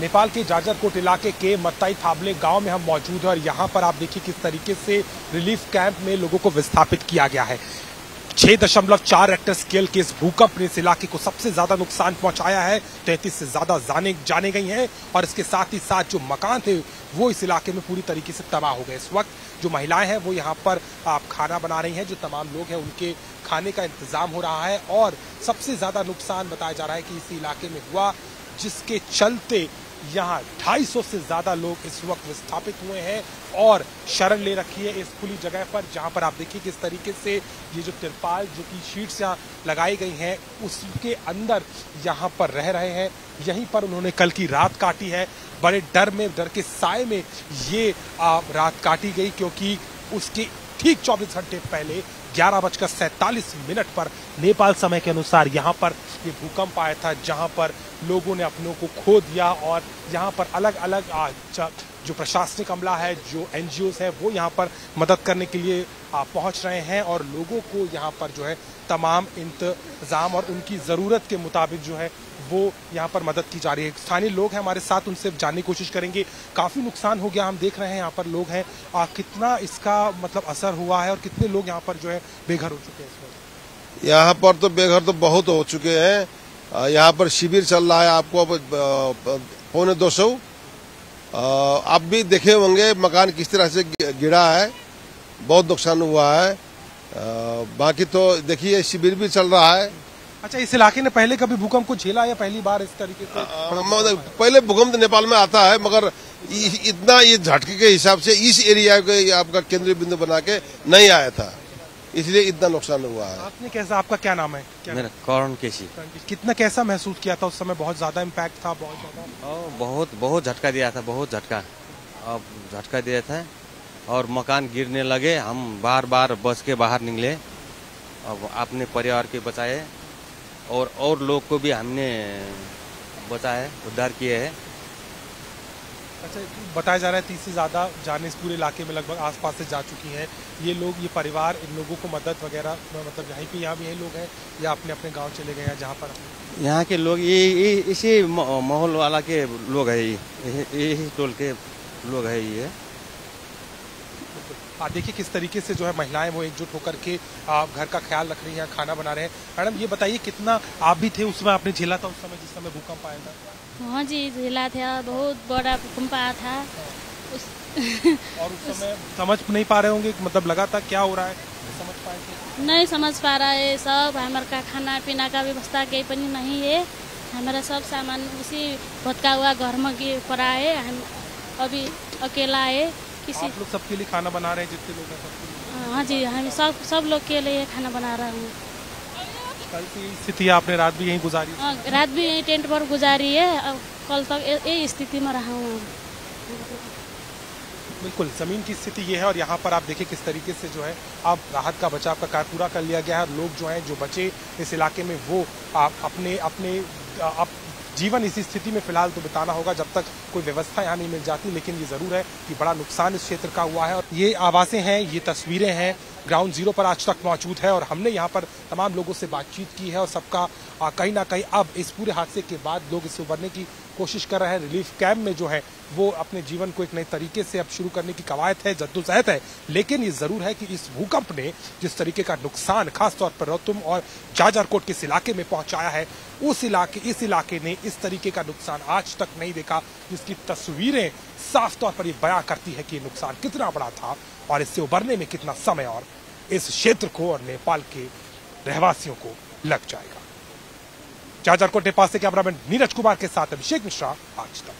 नेपाल के जाजरकोट इलाके के मत्ताई थाबले गांव में हम मौजूद हैं और यहां पर आप देखिए किस तरीके से रिलीफ कैंप में लोगों को विस्थापित किया गया है। 6.4 रेक्टर स्केल के इस भूकंप ने इस इलाके को सबसे ज्यादा नुकसान पहुंचाया है। 33 से ज्यादा जाने गई हैं और इसके साथ ही साथ जो मकान थे वो इस इलाके में पूरी तरीके से तबाह हो गए। इस वक्त जो महिलाएं हैं वो यहाँ पर खाना बना रही हैं, जो तमाम लोग हैं उनके खाने का इंतजाम हो रहा है और सबसे ज्यादा नुकसान बताया जा रहा है कि इस इलाके में हुआ, जिसके चलते यहाँ 250 से ज्यादा लोग इस वक्त विस्थापित हुए हैं और शरण ले रखी है इस खुली जगह पर, जहां पर आप देखिए किस तरीके से ये जो तिरपाल जो कि शीट्स यहाँ लगाई गई हैं उसके अंदर यहाँ पर रह रहे हैं। यहीं पर उन्होंने कल की रात काटी है। बड़े डर के साए में ये रात काटी गई, क्योंकि उसके ठीक 24 घंटे पहले 11:47 पर नेपाल समय के अनुसार यहाँ पर ये भूकंप आया था, जहाँ पर लोगों ने अपनों को खो दिया और यहाँ पर अलग अलग जो प्रशासनिक अमला है, जो NGOs है, वो यहाँ पर मदद करने के लिए पहुँच रहे हैं और लोगों को यहाँ पर जो है तमाम इंतजाम और उनकी ज़रूरत के मुताबिक जो है वो यहाँ पर मदद की जा रही है। स्थानीय लोग हैं हमारे साथ, उनसे जानने की कोशिश करेंगे। काफ़ी नुकसान हो गया, हम देख रहे हैं यहाँ पर लोग हैं, कितना इसका मतलब असर हुआ है और कितने लोग यहाँ पर जो है बेघर हो चुके हैं इस वक्त? यहाँ पर तो बेघर तो बहुत हो चुके हैं। यहाँ पर शिविर चल रहा है, आपको अब 250 आप भी देखे होंगे मकान किस तरह से गिरा है, बहुत नुकसान हुआ है। बाकी तो देखिए शिविर भी चल रहा है। अच्छा, इस इलाके ने पहले कभी भूकंप को झेला या पहली बार इस तरीके से? पहले भूकंप नेपाल में आता है, मगर इतना ये झटके के हिसाब से इस एरिया को आपका केंद्रीय बिंदु बना के नहीं आया था, इसलिए इतना नुकसान हुआ है। आपने कैसा, आपका क्या नाम है? मेरा कौन केसी। कितना कैसा महसूस किया था उस समय? बहुत ज्यादा इम्पैक्ट था? बहुत झटका दिया था, बहुत झटका दिया था और मकान गिरने लगे। हम बार बस के बाहर निकले, अब अपने परिवार के बचाए और लोग को भी हमने बचाए, उद्धार किए हैं। अच्छा, बताया जा रहा है 30 से ज्यादा जाने इस पूरे इलाके में लगभग आसपास से जा चुकी हैं। ये लोग, ये परिवार, इन लोगों को मदद वगैरह मतलब यहीं पे यहाँ भी यही लोग हैं या अपने अपने गांव चले गए हैं जहाँ पर? यहाँ के लोग ये इसी माहौल वाला के लोग है, यही टोल के लोग है ये। देखिए किस तरीके से जो है महिलाएं वो एकजुट होकर के घर का ख्याल रख रही हैं, खाना बना रहे हैं। मैडम ये बताइए, कितना आप भी थे उसमें, आपने झेला था उस समय जिस समय भूकंप आया था? हाँ जी, झेला था, बहुत बड़ा भूकंप आया था। और उस समय समझ नहीं पा रहे होंगे, मतलब लगा था क्या हो रहा है, समझ पाए थे? नहीं समझ पा रहा है सब। हमारे का खाना पीना का व्यवस्था कहीं पर नहीं है। हमारा सब सामान उसी भटका हुआ घर में पड़ा है। हम अभी अकेला है। किसी आप लोग सबके लिए खाना बना रहे हैं, जितने लोग हैं? हाँ जी, हम सब लोग के लिए खाना बना रहा हूँ। कल की स्थिति आपने रात भी यहीं गुजारी? रात भी यहीं टेंट पर गुजारी है। अब कल तक यही स्थिति में रहा हूँ। बिल्कुल, जमीन की स्थिति ये है और यहाँ पर आप देखिए किस तरीके से जो है अब राहत का बचाव का कार्य पूरा कर लिया गया है और लोग जो हैं, जो बचे इस इलाके में, वो अपने जीवन इसी स्थिति में फिलहाल तो बिताना होगा जब तक कोई व्यवस्था यहाँ नहीं मिल जाती। लेकिन ये जरूर है कि बड़ा नुकसान इस क्षेत्र का हुआ है और ये आवाजें हैं, ये तस्वीरें हैं, ग्राउंड जीरो पर आज तक मौजूद है और हमने यहाँ पर तमाम लोगों से बातचीत की है और सबका कहीं ना कहीं अब इस पूरे हादसे के बाद लोग इससे उबरने की कोशिश कर रहे हैं। रिलीफ कैंप में जो है वो अपने जीवन को एक नए तरीके से अब शुरू करने की कवायद है, जद्दोजहद है। लेकिन ये जरूर है कि इस भूकंप ने जिस तरीके का नुकसान खासतौर पर रौतुम और जाजरकोट के इस इलाके में पहुंचाया है, इस इलाके ने इस तरीके का नुकसान आज तक नहीं देखा, जिसकी तस्वीरें साफ तौर पर ये बयां करती है कि ये नुकसान कितना बड़ा था और इससे उबरने में कितना समय और इस क्षेत्र को और नेपाल के रहवासियों को लग जाएगा। जाजरकोट नेपाल से कैमरामैन नीरज कुमार के साथ अभिषेक मिश्रा, आज तक।